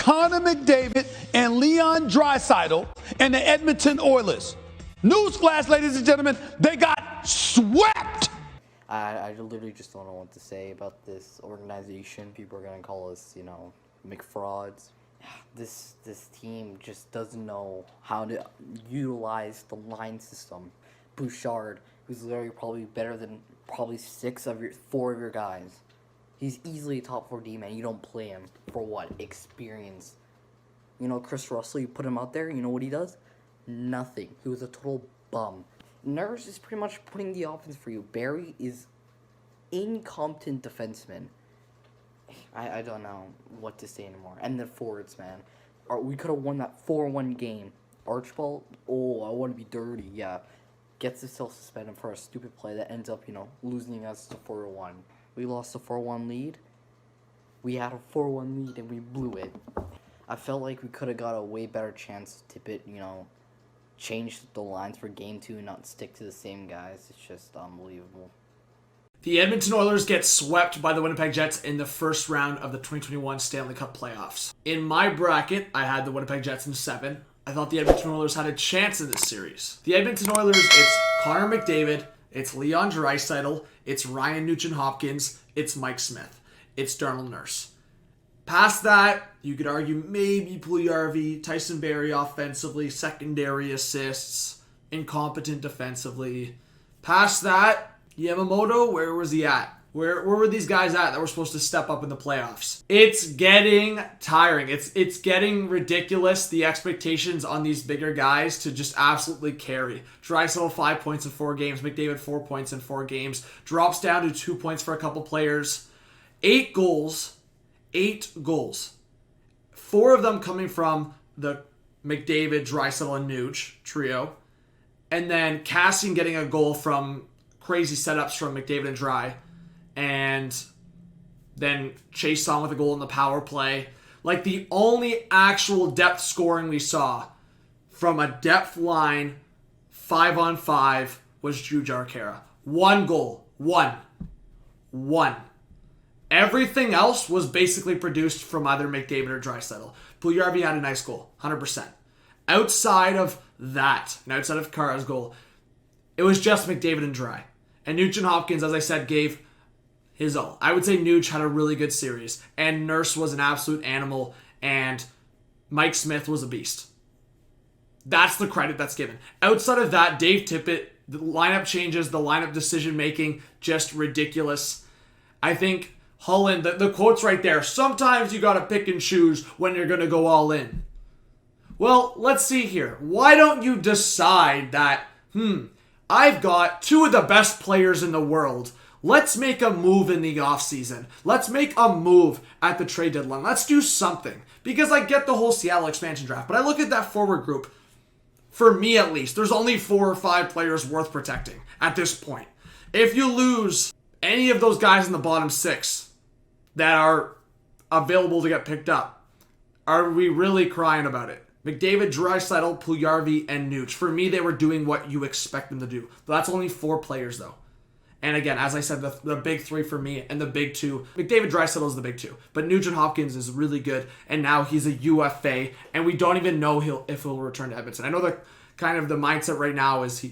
Connor McDavid and Leon Draisaitl and the Edmonton Oilers. Newsflash, ladies and gentlemen, they got swept. I literally just don't know what to say about this organization. People are going to call us, McFrauds. This team just doesn't know how to utilize the line system. Bouchard, who's literally probably better than probably 4 of your guys. He's easily a top 4 D-man. You don't play him for what? Experience. Chris Russell, you put him out there, you know what he does? Nothing. He was a total bum. Nurse is pretty much putting the offense for you. Barry is incompetent defenseman. I don't know what to say anymore. And the forwards, man. We could have won that 4-1 game. Archibald, I want to be dirty, yeah. Gets himself suspended for a stupid play that ends up, losing us to 4-1. We lost a 4-1 lead. We had a 4-1 lead and we blew it. I felt like we could have got a way better chance to tip it, change the lines for game 2 and not stick to the same guys. It's just unbelievable. The Edmonton Oilers get swept by the Winnipeg Jets in the first round of the 2021 Stanley Cup playoffs. In my bracket, I had the Winnipeg Jets in 7. I thought the Edmonton Oilers had a chance in this series. The Edmonton Oilers, it's Connor McDavid, it's Leon Draisaitl, it's Ryan Nugent-Hopkins, it's Mike Smith, it's Darnell Nurse. Past that, you could argue maybe Puljujarvi, Tyson Barrie offensively, secondary assists, incompetent defensively. Past that, Yamamoto, where was he at? Where were these guys at that were supposed to step up in the playoffs? It's getting tiring. It's getting ridiculous, the expectations on these bigger guys to just absolutely carry. Draisaitl 5 points in 4 games. McDavid 4 points in 4 games. Drops down to 2 points for a couple players. 8 goals. 8 goals. 4 of them coming from the McDavid, Draisaitl, and Nuge trio. And then Cassian getting a goal from crazy setups from McDavid and Dry. And then Chase on with a goal in the power play. Like, the only actual depth scoring we saw from a depth line 5-on-5 was Drew Jarkera. 1 goal. 1. Everything else was basically produced from either McDavid or Draisaitl. Puljujarvi had a nice goal, 100%. Outside of that, and outside of Kara's goal, it was just McDavid and Dry. And Nugent-Hopkins, as I said, gave his all. I would say Nuge had a really good series, and Nurse was an absolute animal, and Mike Smith was a beast. That's the credit that's given. Outside of that, Dave Tippett, the lineup changes, the lineup decision-making, just ridiculous. I think Holland, the quote's right there. Sometimes you gotta pick and choose when you're gonna go all in. Well, let's see here. Why don't you decide that, I've got 2 of the best players in the world. Let's make a move in the offseason. Let's make a move at the trade deadline. Let's do something. Because I get the whole Seattle expansion draft, but I look at that forward group. For me, at least, there's only 4 or 5 players worth protecting at this point. If you lose any of those guys in the bottom 6 that are available to get picked up, are we really crying about it? McDavid, Draisaitl, Puljujarvi, and Nuge. For me, they were doing what you expect them to do. That's only 4 players, though. And again, as I said, the big 3 for me and the big 2. McDavid, Draisaitl is the big 2. But Nugent-Hopkins is really good, and now he's a UFA, and we don't even know if he'll return to Edmonton. I know the kind of the mindset right now is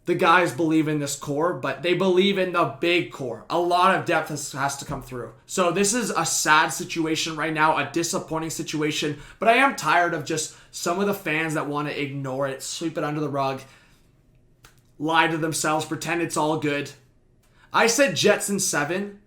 the guys believe in this core, but they believe in the big core. A lot of depth has to come through. So this is a sad situation right now, a disappointing situation, but I am tired of just some of the fans that want to ignore it, sweep it under the rug, lie to themselves, pretend it's all good. I said Jets in 7,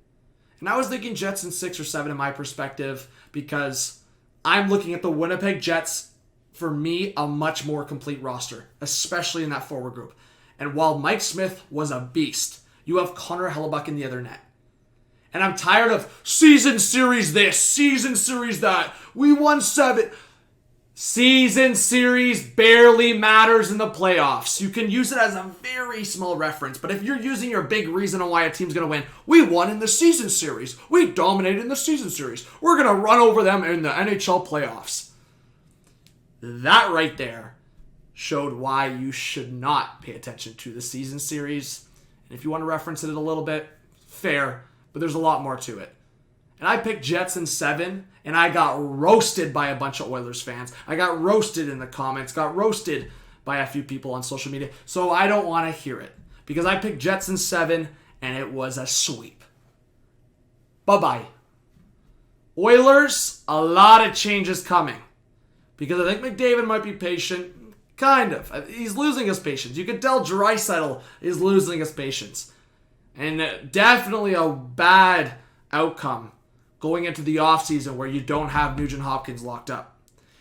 and I was thinking Jets in 6 or 7 in my perspective, because I'm looking at the Winnipeg Jets, for me, a much more complete roster, especially in that forward group. And while Mike Smith was a beast, you have Connor Hellebuck in the other net. And I'm tired of season series this, season series that. We won 7. Season series barely matters in the playoffs. You can use it as a very small reference, but if you're using your big reason on why a team's going to win, we won in the season series. We dominated in the season series. We're going to run over them in the NHL playoffs. That right there showed why you should not pay attention to the season series. And if you want to reference it a little bit, fair, but there's a lot more to it. And I picked Jets in 7, and I got roasted by a bunch of Oilers fans. I got roasted in the comments, got roasted by a few people on social media. So I don't want to hear it. Because I picked Jets in 7, and it was a sweep. Bye-bye. Oilers, a lot of changes coming. Because I think McDavid might be patient. Kind of. He's losing his patience. You can tell Draisaitl is losing his patience. And definitely a bad outcome going into the offseason where you don't have Nugent Hopkins locked up.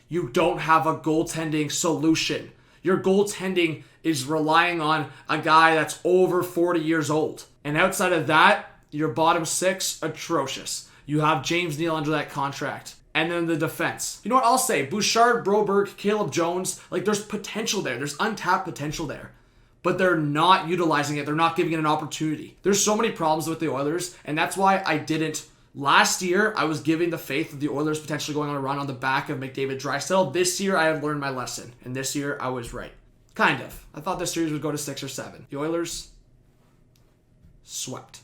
You don't have a goaltending solution. Your goaltending is relying on a guy that's over 40 years old. And outside of that, your bottom 6, atrocious. You have James Neal under that contract. And then the defense. You know what I'll say? Bouchard, Broberg, Caleb Jones. Like, there's potential there. There's untapped potential there. But they're not utilizing it. They're not giving it an opportunity. There's so many problems with the Oilers. And that's why I didn't. Last year, I was giving the faith of the Oilers potentially going on a run on the back of McDavid, Draisaitl. This year, I have learned my lesson. And this year, I was right. Kind of. I thought this series would go to 6 or 7. The Oilers swept.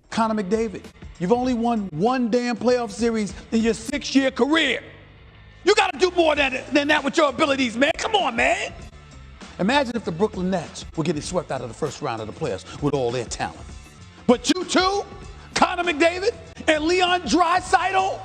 Connor McDavid, you've only won one damn playoff series in your 6-year career. You got to do more than that with your abilities, man. Come on, man. Imagine if the Brooklyn Nets were getting swept out of the first round of the playoffs with all their talent. But you two, Connor McDavid and Leon Draisaitl,